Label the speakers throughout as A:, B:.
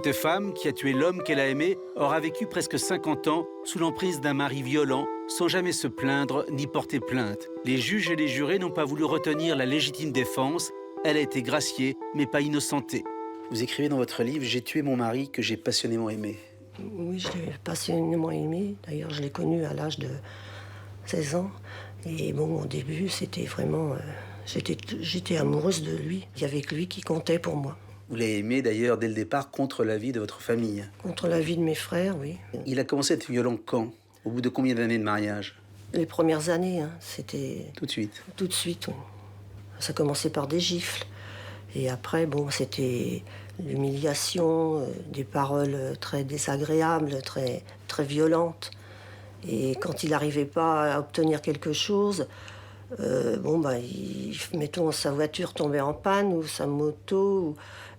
A: Cette femme, qui a tué l'homme qu'elle a aimé, aura vécu presque 50 ans sous l'emprise d'un mari violent, sans jamais se plaindre ni porter plainte. Les juges et les jurés n'ont pas voulu retenir la légitime défense. Elle a été graciée, mais pas innocentée. Vous écrivez dans votre livre « J'ai tué mon mari que j'ai passionnément aimé ».
B: Oui, je l'ai passionnément aimé. D'ailleurs, je l'ai connu à l'âge de 16 ans. Et bon, au début, c'était vraiment... j'étais amoureuse de lui. Il y avait que lui qui comptait pour moi.
A: Vous l'avez aimé d'ailleurs dès le départ contre l'avis de votre famille.
B: Contre l'avis de mes frères, oui.
A: Il a commencé à être violent quand? Au bout de combien d'années de mariage?
B: Les premières années, hein, c'était...
A: Tout de suite.
B: Tout de suite, oui. Ça commençait par des gifles. Et après, bon, c'était l'humiliation, des paroles très désagréables, très, très violentes. Et quand il n'arrivait pas à obtenir quelque chose, mettons, sa voiture tombait en panne ou sa moto,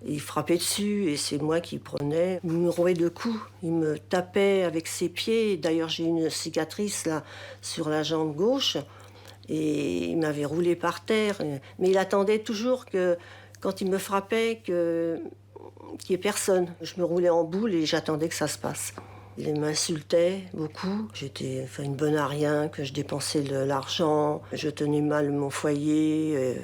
B: il frappait dessus et c'est moi qui prenais. Il me rouait de coups, il me tapait avec ses pieds. D'ailleurs, j'ai une cicatrice là sur la jambe gauche et il m'avait roulé par terre. Mais il attendait toujours que, quand il me frappait, qu'il n'y ait personne. Je me roulais en boule et j'attendais que ça se passe. Il m'insultait beaucoup. J'étais une bonne à rien, que je dépensais de l'argent, je tenais mal mon foyer.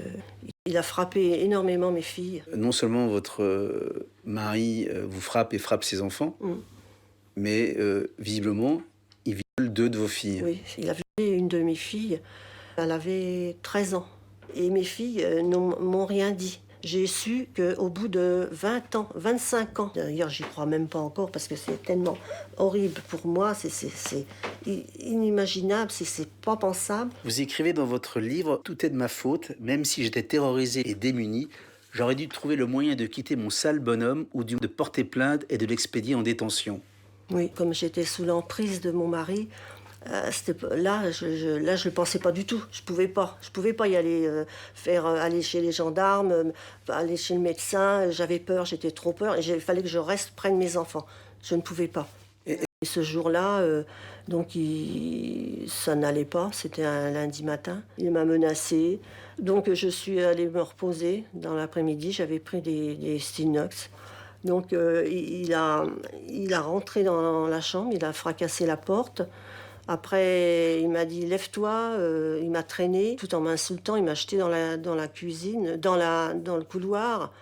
B: Il a frappé énormément mes filles.
A: Non seulement votre mari vous frappe et frappe ses enfants, mais visiblement, il viole 2 de vos filles.
B: Oui, il a violé une de mes filles. Elle avait 13 ans. Et mes filles m'ont rien dit. J'ai su qu'au bout de 20 ans, 25 ans, d'ailleurs j'y crois même pas encore parce que c'est tellement horrible pour moi, c'est inimaginable, c'est pas pensable.
A: Vous écrivez dans votre livre « Tout est de ma faute, même si j'étais terrorisé et démuni, j'aurais dû trouver le moyen de quitter mon sale bonhomme ou de porter plainte et de l'expédier en détention. »
B: Oui, comme j'étais sous l'emprise de mon mari, là, je le pensais pas du tout. Je pouvais pas y aller, aller chez les gendarmes, aller chez le médecin. J'avais peur, j'étais trop peur. Et il fallait que je reste près de mes enfants. Je ne pouvais pas. Et ce jour-là, ça n'allait pas. C'était un lundi matin. Il m'a menacée. Donc je suis allée me reposer. Dans l'après-midi, j'avais pris des Stinox. Donc il a rentré dans la chambre, il a fracassé la porte. Après, il m'a dit « lève-toi », il m'a traîné tout en m'insultant, il m'a jeté dans la cuisine, dans le couloir.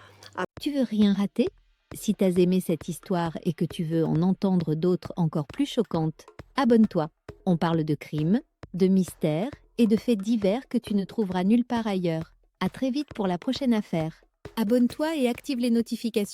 C: Tu veux rien rater? Si t'as aimé cette histoire et que tu veux en entendre d'autres encore plus choquantes, abonne-toi. On parle de crimes, de mystères et de faits divers que tu ne trouveras nulle part ailleurs. À très vite pour la prochaine affaire. Abonne-toi et active les notifications.